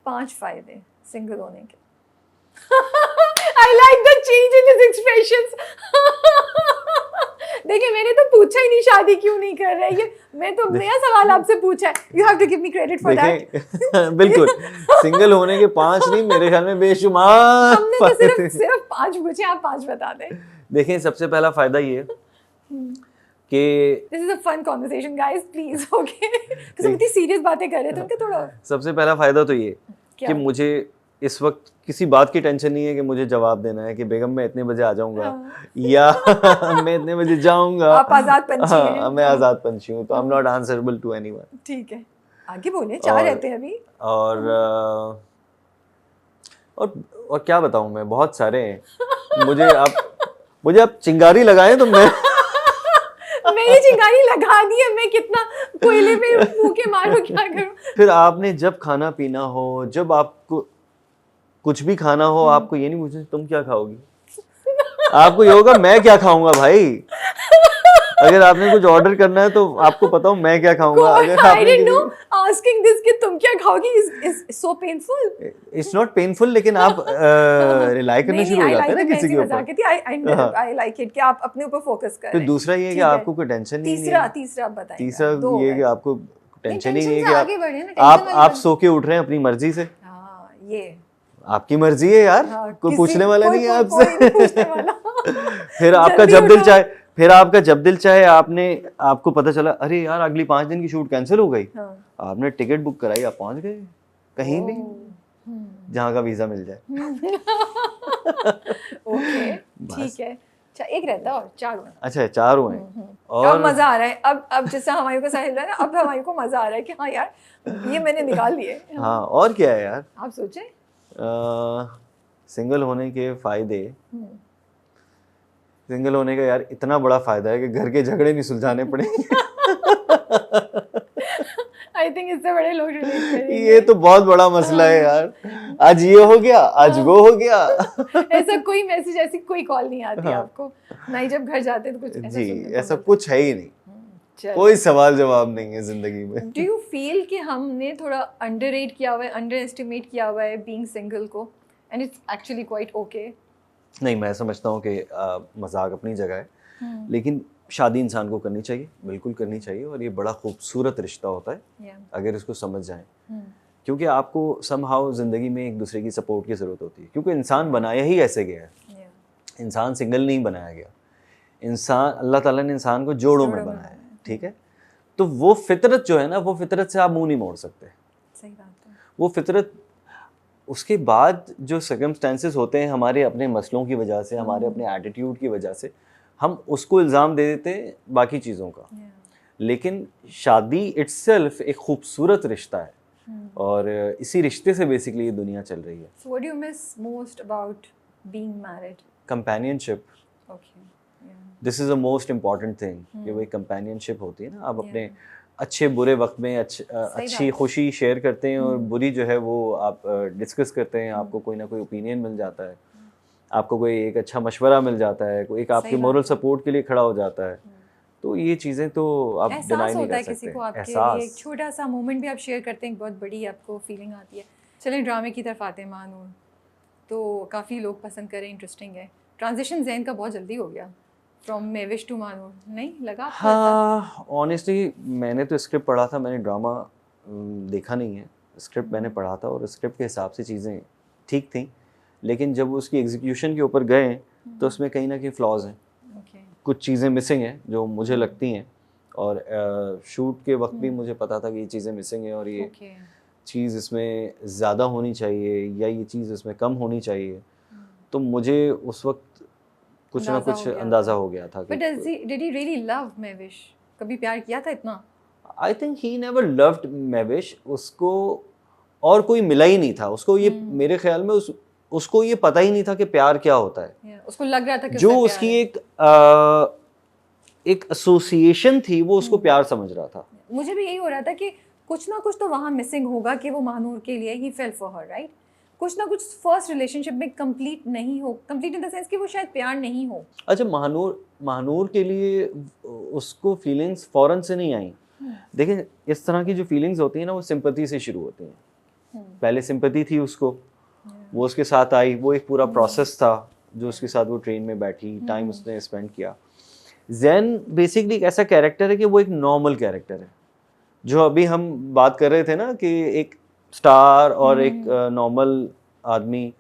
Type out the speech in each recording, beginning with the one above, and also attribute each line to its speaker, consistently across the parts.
Speaker 1: 5 फायदे सिंगल होने के। I like the change in his expressions. देखिए मैंने तो पूछा ही नहीं शादी क्यों नहीं कर रहे, ये मैं तो नया सवाल आपसे पूछा है। You have to give me credit for that.
Speaker 2: बिल्कुल, सिंगल होने के 5 नहीं, मेरे ख्याल में बेशुमार
Speaker 1: हमने तो सिर्फ 5 पूछे, आप 5 बता दें।
Speaker 2: देखिए सबसे पहला फायदा ये कि
Speaker 1: This is a fun conversation guys, please, okay? because हम इतनी सीरियस बातें कर रहे थे, उनके थोड़ा
Speaker 2: सबसे पहला फायदा तो ये
Speaker 1: क्या?
Speaker 2: कि मुझे इस वक्त किसी बात की टेंशन नहीं है कि मुझे जवाब देना है कि बेगम मैं इतने बजे आ जाऊंगा या मैं इतने बजे जाऊंगा।
Speaker 1: आप आजाद पंछी हैं।
Speaker 2: हाँ, मैं आजाद पंछी हूँ, तो I am not answerable to anyone.
Speaker 1: ठीक है, आगे बोले, 4 रहते हैं अभी।
Speaker 2: और क्या बताऊं मैं, बहुत सारे हैं। मुझे आप चिंगारी लगाएं तो
Speaker 1: मैंने चिंगारी लगा दी है, मैं कितना कोयले में फूंके मारूं, क्या करूं?
Speaker 2: फिर आपने जब खाना पीना हो, जब आपको कुछ भी खाना हो, आपको ये नहीं पूछना तुम क्या खाओगी, आपको ये होगा मैं क्या खाऊंगा भाई। अगर आपने कुछ ऑर्डर करना है तो आपको पता हो मैं क्या खाऊंगा। अगर
Speaker 1: I didn't know asking this कि तुम क्या खाओगी is so painful.
Speaker 2: It's not painful, लेकिन आप रिलाई करना शुरू हो जाते हैं ना किसी के ऊपर।
Speaker 1: I like it कि आप अपने ऊपर फोकस कर रहे
Speaker 2: फिर
Speaker 1: हैं।
Speaker 2: दूसरा ये है कि आपको कोई टेंशन नहीं है।
Speaker 1: तीसरा आप बताइए।
Speaker 2: तीसरा ये है कि आपको टेंशन ही नहीं है
Speaker 1: आगे बढ़े
Speaker 2: कि
Speaker 1: ना,
Speaker 2: आप सो के उठ रहे हैं अपनी मर्जी से।
Speaker 1: हाँ, ये
Speaker 2: आपकी मर्जी है यार, कोई पूछने वाला नहीं है आपसे।
Speaker 1: पूछने वाला।
Speaker 2: फिर आपका जब दिल चाहे आपको पता चला अरे यार अगली 5 दिन की शूट कैंसिल हो गई, आपने टिकट बुक कराई, आप पहुंच गए कहीं भी जहाँ का वीजा मिल जाए।
Speaker 1: ओके, ठीक है। अच्छा, एक रहता और 4 हुए।
Speaker 2: अच्छा 4 हुए हैं। और
Speaker 1: अब मजा आ रहा है, अब जैसा हमारे को साहिल रहा है ना, अब हमारे को मजा आ रहा है कि हाँ यार ये मैंने निकाल लिए।
Speaker 2: हाँ, और क्या है यार,
Speaker 1: आप सोचें।
Speaker 2: सिंगल होने के फायदे, सिंगल होने का यार इतना बड़ा फायदा है कि घर के झगड़े नहीं सुलझाने पड़ेंगे।
Speaker 1: आई थिंक इससे बड़े लोग रिलेट करेंगे।
Speaker 2: ये तो बहुत बड़ा मसला है यार, आज ये हो गया, आज वो हो गया।
Speaker 1: ऐसा कोई मैसेज, ऐसी कोई कॉल नहीं आती आपको, ना ही जब घर जाते तो कुछ ऐसा
Speaker 2: जी, ऐसा कुछ है ही नहीं, कोई सवाल जवाब नहीं है जिंदगी में।
Speaker 1: डू यू फील कि हमने थोड़ा अंडररेट किया हुआ है, अंडर एस्टिमेट किया हुआ है बीइंग सिंगल को, and it's actually quite okay?
Speaker 2: नहीं, मैं समझता हूँ कि मजाक अपनी जगह है, लेकिन शादी इंसान को करनी चाहिए, बिल्कुल करनी चाहिए, और ये बड़ा खूबसूरत रिश्ता होता है अगर इसको समझ जाएं। क्योंकि आपको समहाउ ज़िंदगी में एक दूसरे की सपोर्ट की ज़रूरत होती है, क्योंकि इंसान बनाया ही ऐसे गया है। इंसान सिंगल नहीं बनाया गया, इंसान अल्लाह ताला ने इंसान को जोड़ों में बनाया है, ठीक है? तो वो फितरत जो है ना, वो फितरत से आप मुंह नहीं मोड़ सकते।
Speaker 1: सही बात है।
Speaker 2: वो फितरत, उसके बाद जो सर्कमस्टेंसेस होते हैं हमारे अपने मसलों की वजह से, हमारे अपने एटीट्यूड की वजह से, हम उसको इल्ज़ाम दे देते हैं बाकी चीज़ों का। लेकिन शादी इट्सेल्फ एक खूबसूरत रिश्ता है, और इसी रिश्ते से बेसिकली ये दुनिया चल रही है।
Speaker 1: So what do you miss most about being married?
Speaker 2: Companionship.
Speaker 1: Okay.
Speaker 2: This is the most important thing कि वो एक कंपेनियनशिप होती है ना, आप अपने अच्छे बुरे वक्त में अच्छी खुशी शेयर करते हैं, और बुरी जो है वो आप डिस्कस करते हैं, आपको कोई ना कोई ओपिनियन मिल जाता है, आपको कोई एक अच्छा मशवरा मिल जाता है, कोई एक आपके मोरल सपोर्ट के लिए खड़ा हो जाता है। तो ये चीज़ें तो आप डिनाई नहीं कर सकते।
Speaker 1: किसी को आपके लिए एक छोटा सा मोमेंट भी आप शेयर करते हैं, बहुत बड़ी आपको फीलिंग आती है। चलें ड्रामे की तरफ आते हैं। मानूर तो काफ़ी लोग पसंद करें, इंटरेस्टिंग है। ट्रांजिशन ज़हन का बहुत जल्दी हो गया, फ्रॉम मेविश टू मानूर, नहीं लगा?
Speaker 2: हाँ, ऑनेस्टली मैंने तो स्क्रिप्ट पढ़ा था, मैंने ड्रामा देखा नहीं है। स्क्रिप्ट मैंने पढ़ा था और स्क्रिप्ट के हिसाब से चीज़ें ठीक थी, लेकिन जब उसकी एग्जीक्यूशन के ऊपर गए तो उसमें कहीं ना कहीं फ्लॉज हैं, कुछ चीज़ें मिसिंग हैं जो मुझे लगती हैं, और शूट के वक्त भी मुझे पता था कि ये चीज़ें मिसिंग हैं, और ये चीज़ इसमें ज़्यादा होनी चाहिए या ये चीज़ इसमें कम होनी चाहिए। तो मुझे उस वक्त कुछ ना कुछ अंदाज़ा हो गया था।
Speaker 1: But did he really love Mehwish? कभी प्यार किया था इतना?
Speaker 2: I think he never loved Mehwish. उसको और कोई मिला ही नहीं था उसको, ये मेरे ख्याल में उसको ये पता ही नहीं था कि प्यार क्या होता है।
Speaker 1: उसको लग रहा था कि
Speaker 2: जो उसकी एक एसोसिएशन थी वो उसको प्यार समझ रहा था।
Speaker 1: मुझे भी यही हो रहा था कि कुछ ना कुछ तो वहाँ मिसिंग होगा कि वो मानूर के लिए ही फेल फॉर हर, राइट? कुछ ना कुछ फर्स्ट रिलेशनशिप में कंप्लीट नहीं हो, कंप्लीट इन द सेंस कि वो शायद प्यार नहीं हो।
Speaker 2: अच्छा, महानूर के लिए उसको फीलिंग्स फौरन से नहीं आई। देखिए, इस तरह की जो फीलिंग्स होती हैं ना, वो सिंपैथी से शुरू होती हैं। पहले सिंपैथी थी उसको, वो उसके साथ आई, वो एक पूरा प्रोसेस था जो उसके साथ वो ट्रेन में बैठी, टाइम उसने स्पेंड किया। जैन बेसिकली एक ऐसा कैरेक्टर है कि वो एक नॉर्मल कैरेक्टर है, जो अभी हम बात कर रहे थे ना कि एक स्टार और एक नॉर्मल आदमी,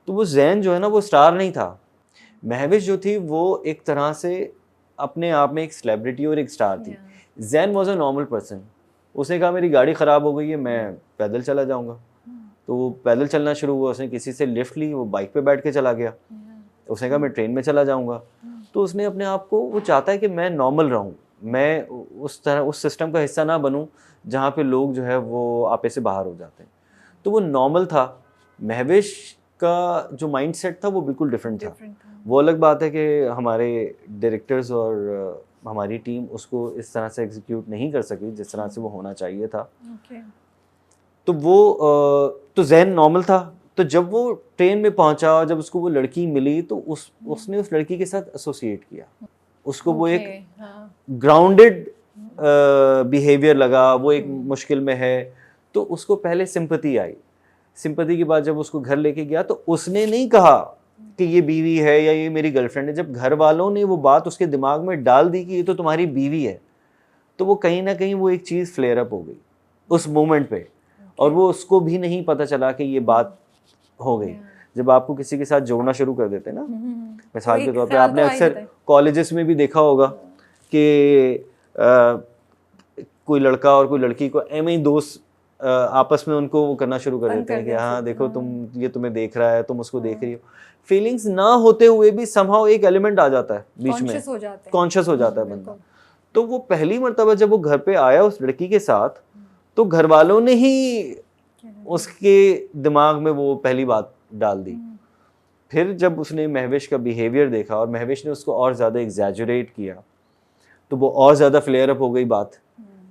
Speaker 2: तो वो जैन जो है ना वो स्टार नहीं था। महविश जो थी वो एक तरह से अपने आप में एक सेलिब्रिटी और एक स्टार थी। Jain was a normal person. उसने कहा मेरी गाड़ी ख़राब हो गई है, मैं पैदल चला जाऊंगा, तो वो पैदल चलना शुरू हुआ। उसने किसी से लिफ्ट ली, वो बाइक पे बैठ के चला गया। उसने कहा मैं ट्रेन में चला जाऊंगा। तो उसने अपने आप को, वो चाहता है कि मैं नॉर्मल रहूं, मैं उस तरह उस सिस्टम का हिस्सा ना बनूं जहाँ पे लोग जो है वो आपे से बाहर हो जाते हैं। तो वो नॉर्मल था। महविश का जो माइंडसेट था वो बिल्कुल डिफरेंट था। वो अलग बात है कि हमारे डायरेक्टर्स और हमारी टीम उसको इस तरह से एग्जीक्यूट नहीं कर सकी जिस तरह से वो होना चाहिए था। तो वो तो जैन नॉर्मल था। तो जब वो ट्रेन में पहुंचा, जब उसको वो लड़की मिली, तो उसने उस लड़की के साथ एसोसिएट किया। उसको वो एक ग्राउंडेड बिहेवियर लगा, वो एक मुश्किल में है, तो उसको पहले सिंपैथी आई। सिंपैथी के बाद जब उसको घर लेके गया तो उसने नहीं कहा कि ये बीवी है या ये मेरी गर्लफ्रेंड है। जब घर वालों ने वो बात उसके दिमाग में डाल दी कि ये तो तुम्हारी बीवी है, तो वो कहीं ना कहीं वो एक चीज़ फ्लेयर अप हो गई उस मोमेंट पे, और वो उसको भी नहीं पता चला कि ये बात हो गई। जब आपको किसी के साथ जोड़ना शुरू कर देते हैं ना, मिसाल के तौर पे आपने अक्सर कॉलेजेस में भी देखा होगा कि कोई लड़का और कोई लड़की को एम ही दोस्त आपस में उनको वो करना शुरू कर देते हैं कि हाँ देखो तुम, ये तुम्हें देख रहा है, तुम उसको देख रही हो। फीलिंग्स ना होते हुए भी समहाउ एक एलिमेंट आ जाता है बीच में, कॉन्शियस हो जाता है बंदा। तो वो पहली मर्तबा जब वो घर पे आया उस लड़की के साथ, तो घर वालों ने ही उसके दिमाग में वो पहली बात डाल दी। फिर जब उसने महविश का बिहेवियर देखा और महविश ने उसको और ज़्यादा एग्जैजुरेट किया, तो वो और ज़्यादा फ्लेयर अप हो गई बात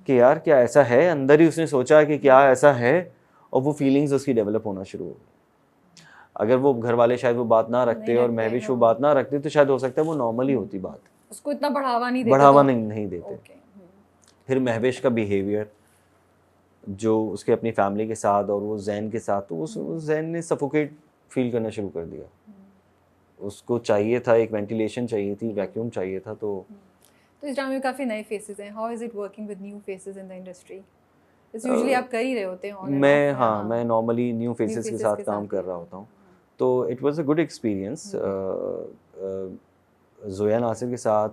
Speaker 2: कि यार क्या ऐसा है। अंदर ही उसने सोचा कि क्या ऐसा है, और वो फीलिंग्स उसकी डेवलप होना शुरू हो गई। अगर वो घर वाले शायद वो बात ना रखते और महविश वो बात ना रखते, तो शायद हो सकता है वो नॉर्मल ही होती बात,
Speaker 1: उसको इतना बढ़ावा
Speaker 2: नहीं देते। फिर महविश का बिहेवियर जो उसके अपनी फैमिली के साथ और वो जैन के साथ, तो उस जैन ने सफोकेट फील करना शुरू कर दिया। उसको चाहिए था, एक वेंटिलेशन चाहिए थी, वैक्यूम चाहिए था। तो
Speaker 1: इस ड्रामे में काफ़ी नए फेसेस हैं। How is it working with new faces in the industry? Usually आप कर ही रहे होते हैं।
Speaker 2: मैं नॉर्मली न्यू फेसेस के साथ काम कर रहा होता हूँ। तो it was a good experience. Zoya Nasir के साथ,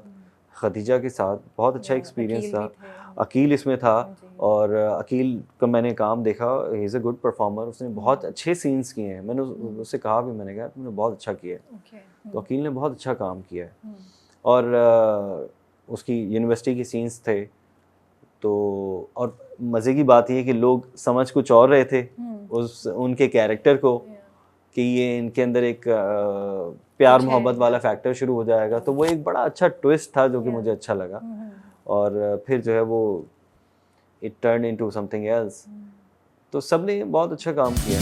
Speaker 2: खदीजा के साथ बहुत अच्छा एक्सपीरियंस था। अकील इसमें था, और अकील का मैंने काम देखा, he is a good performer. उसने बहुत अच्छे सीन्स किए हैं। मैंने उससे कहा भी, मैंने कहा तुमने बहुत अच्छा किया है। तो अकील ने बहुत अच्छा काम किया है। और उसकी यूनिवर्सिटी की सीन्स थे, तो और मज़े की बात ये कि लोग समझ कुछ और रहे थे उनके कैरेक्टर को, कि ये इनके अंदर एक प्यार मोहब्बत वाला फैक्टर शुरू हो जाएगा। तो वो एक बड़ा अच्छा ट्विस्ट था जो कि मुझे अच्छा लगा। और फिर जो है वो it turn into something else. तो सब ने बहुत अच्छा काम किया।